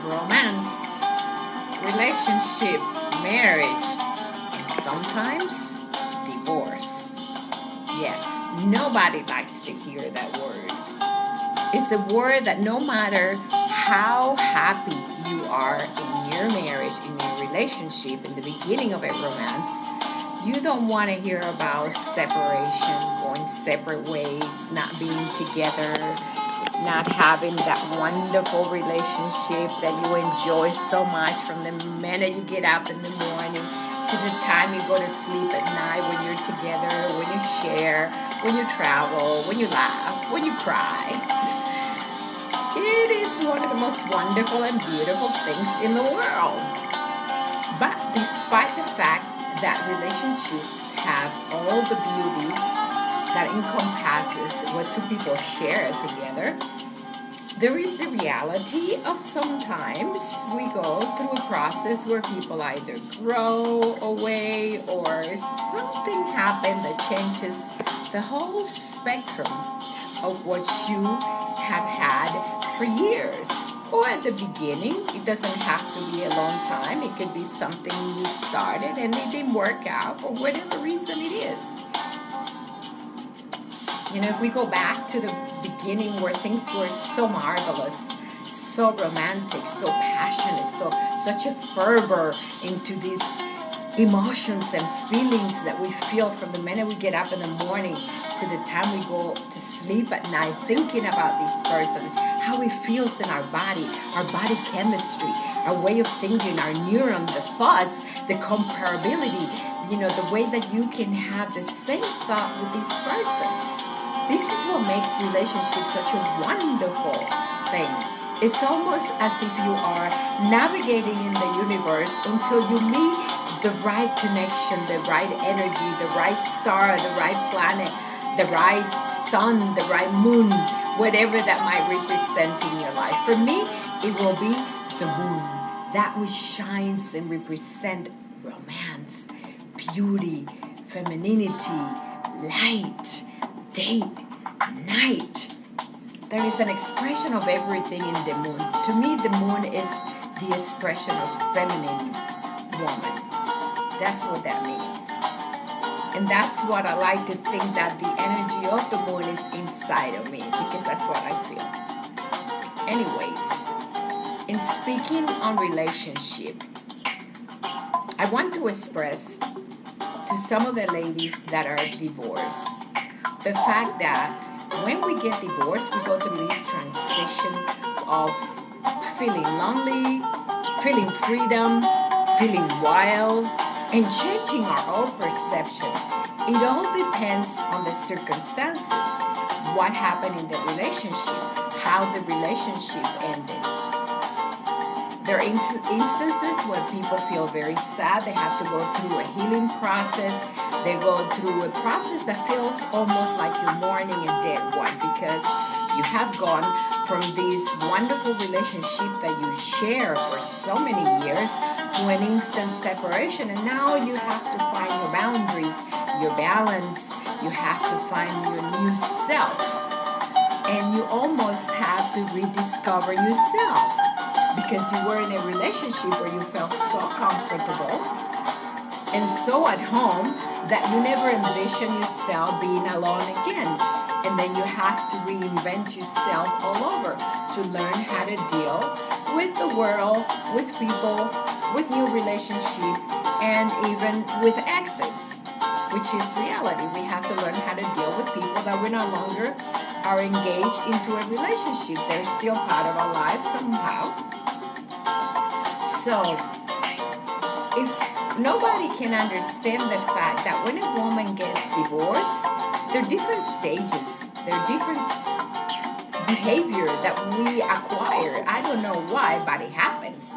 romance, relationship, marriage, and sometimes divorce. Yes, nobody likes to hear that word. It's a word that no matter how happy you are in your marriage, in your relationship, in the beginning of a romance, you don't want to hear about separation, going separate ways, not being together, not having that wonderful relationship that you enjoy so much from the minute you get up in the morning to the time you go to sleep at night, when you're together, when you share, when you travel, when you laugh, when you cry. It is one of the most wonderful and beautiful things in the world. But despite the fact that relationships have all the beauty that encompasses what two people share together, there is the reality of sometimes we go through a process where people either grow away or something happens that changes the whole spectrum of what you have had for years. Or at the beginning, it doesn't have to be a long time. It could be something you started and it didn't work out for whatever reason it is. You know, if we go back to the beginning where things were so marvelous, so romantic, so passionate, such a fervor into these emotions and feelings that we feel from the minute we get up in the morning to the time we go to sleep at night, thinking about this person, how it feels in our body chemistry, our way of thinking, our neurons, the thoughts, the comparability, you know, the way that you can have the same thought with this person. This is what makes relationships such a wonderful thing. It's almost as if you are navigating in the universe until you meet the right connection, the right energy, the right star, the right planet, the right sun, the right moon, whatever that might represent in your life. For me, it will be the moon, that which shines and represents romance, beauty, femininity, light, date, night. There is an expression of everything in the moon. To me, the moon is the expression of feminine woman. That's what that means. And that's what I like to think, that the energy of the moon is inside of me, because that's what I feel. Anyways, in speaking on relationship, I want to express to some of the ladies that are divorced the fact that when we get divorced, we go through this transition of feeling lonely, feeling freedom, feeling wild, and changing our own perception. It all depends on the circumstances, what happened in the relationship, how the relationship ended. There are instances where people feel very sad. They have to go through a healing process. They go through a process that feels almost like you're mourning a dead one, because you have gone from this wonderful relationship that you share for so many years to an instant separation, and now you have to find your boundaries, your balance. You have to find your new self, and you almost have to rediscover yourself, because you were in a relationship where you felt so comfortable and so at home that you never envision yourself being alone again. And then you have to reinvent yourself all over to learn how to deal with the world, with people, with new relationship, and even with exes, which is reality. We have to learn how to deal with people that we no longer are engaged into a relationship. They're still part of our lives somehow. So, if nobody can understand the fact that when a woman gets divorced, there are different stages, there are different behavior that we acquire. I don't know why, but it happens.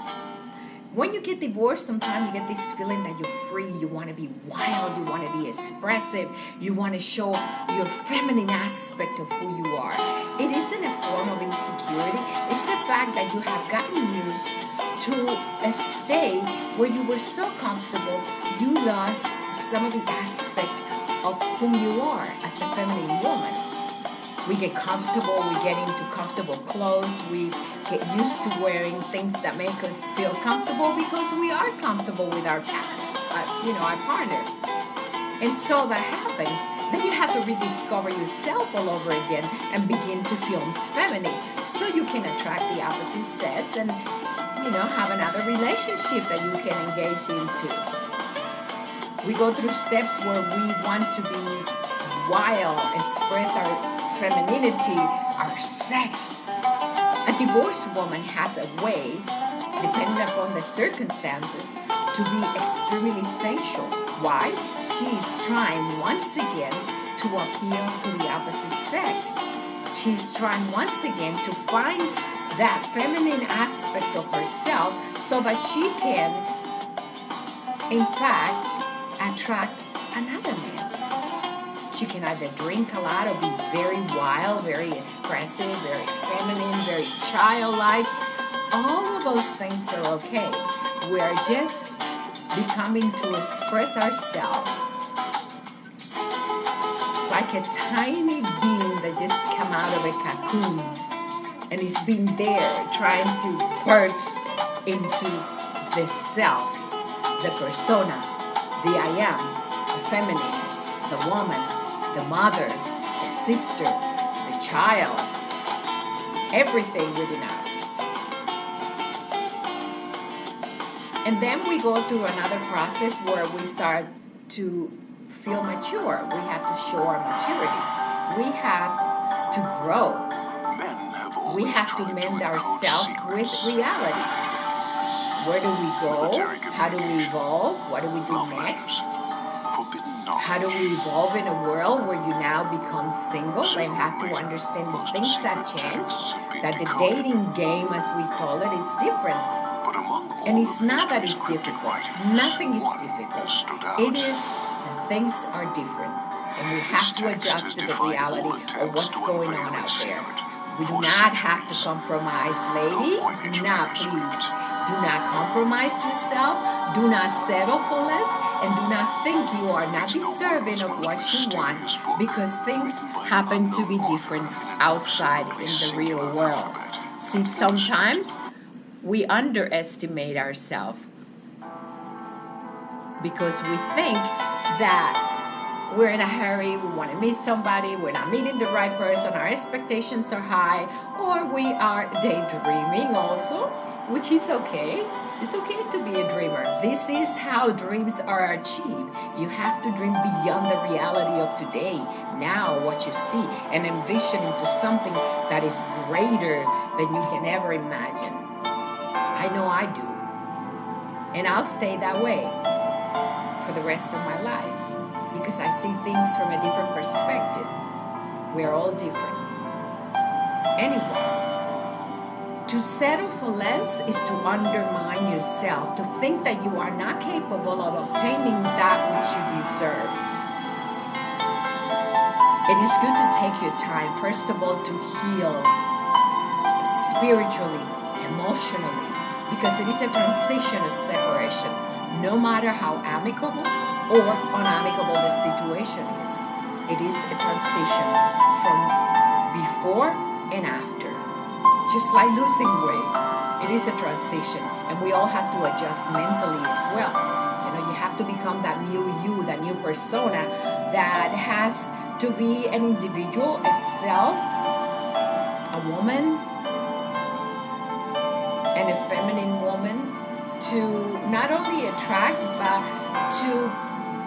When you get divorced, sometimes you get this feeling that you're free, you want to be wild, you want to be expressive, you want to show your feminine aspect of who you are. It isn't a form of insecurity, it's the fact that you have gotten used to a state where you were so comfortable, you lost some of the aspect of whom you are as a feminine woman. We get comfortable, we get into comfortable clothes, we get used to wearing things that make us feel comfortable because we are comfortable with our partner. And so that happens. Then you have to rediscover yourself all over again and begin to feel feminine so you can attract the opposite sex and, have another relationship that you can engage into. We go through steps where we want to be wild, express our femininity, our sex. A divorced woman has a way, depending upon the circumstances, to be extremely sensual. Why? She is trying once again to appeal to the opposite sex. She's trying once again to find that feminine aspect of herself so that she can, in fact, attract another man. She can either drink a lot or be very wild, very expressive, very feminine, very childlike. All of those things are okay. We're just becoming to express ourselves like a tiny being that just come out of a cocoon and is being there trying to burst into the self, the persona, the I am, the feminine, the woman, the mother, the sister, the child, everything within us. And then we go through another process where we start to feel mature. We have to show our maturity. We have to grow. We have to mend ourselves with reality. Where do we go? How do we evolve? What do we do next? How do we evolve in a world where you now become single and have to understand that things have changed, that the dating game, as we call it, is different. And it's not that it's difficult. Nothing is difficult. It is that things are different. And we have to adjust to the reality of what's going on out there. We do not have to compromise, lady. Do not, please. Do not compromise yourself. Do not settle for less. And do not think you are not deserving of what you want, because things happen to be different outside in the real world. See, sometimes we underestimate ourselves because we think that we're in a hurry, we want to meet somebody, we're not meeting the right person, our expectations are high, or we are daydreaming also, which is okay. It's okay to be a dreamer. This is how dreams are achieved. You have to dream beyond the reality of today, now, what you see, and envision into something that is greater than you can ever imagine. I know I do. And I'll stay that way for the rest of my life because I see things from a different perspective. We're all different. Anyway, to settle for less is to undermine yourself, to think that you are not capable of obtaining that which you deserve. It is good to take your time, first of all, to heal spiritually, emotionally, because it is a transition, a separation, no matter how amicable or unamicable the situation is. It is a transition from before and after. Just like losing weight, it is a transition, and we all have to adjust mentally as well. You have to become that new you, that new persona that has to be an individual, a self, a woman, and a feminine woman, to not only attract but to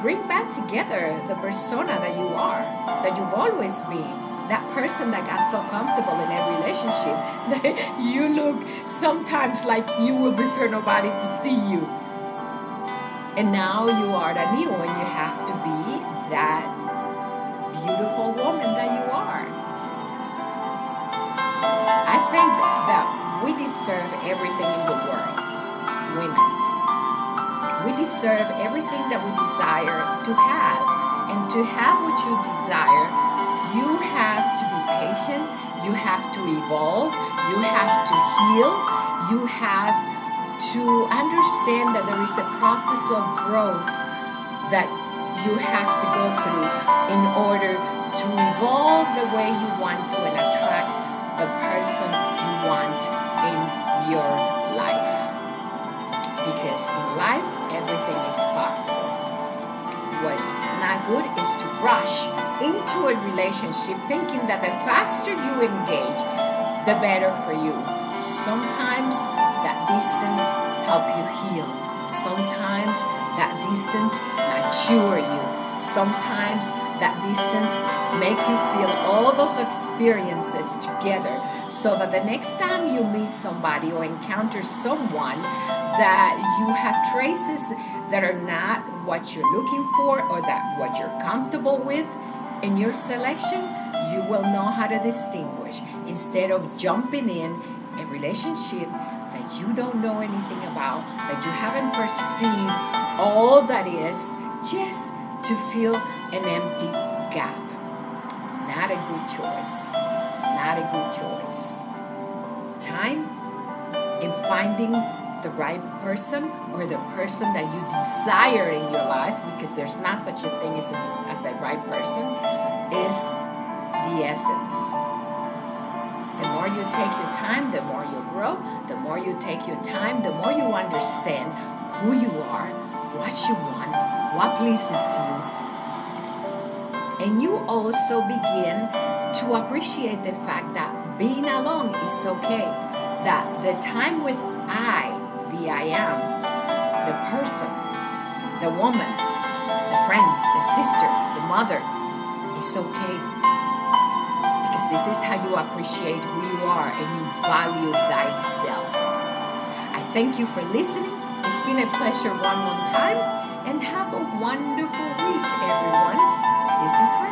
bring back together the persona that you are, that you've always been. That person that got so comfortable in a relationship that you look sometimes like you would prefer nobody to see you. And now you are the new, and you have to be that beautiful woman that you are. I think that we deserve everything in the world, women. We deserve everything that we desire to have. And to have what you desire, you have to be patient, you have to evolve, you have to heal, you have to understand that there is a process of growth that you have to go through in order to evolve the way you want to and attract the person you want in good is to rush into a relationship thinking that the faster you engage, the better for you. Sometimes that distance help you heal. Sometimes that distance mature you. Sometimes that distance make you feel all those experiences together, so that the next time you meet somebody or encounter someone that you have traces that are not what you're looking for or that what you're comfortable with in your selection, you will know how to distinguish, instead of jumping in a relationship that you don't know anything about, that you haven't perceived all that is, just to fill an empty gap. Not a good choice. Not a good choice. Time in finding the right person, or the person that you desire in your life, because there's not such a thing as a right person, is the essence. The more you take your time, the more you grow. The more you take your time, the more you understand who you are, what you want, what pleases you. And you also begin to appreciate the fact that being alone is okay. That the time with the I am, the person, the woman, the friend, the sister, the mother, is okay. Because this is how you appreciate who you are and you value thyself. I thank you for listening. It's been a pleasure one more time. And have a wonderful week, everyone. This is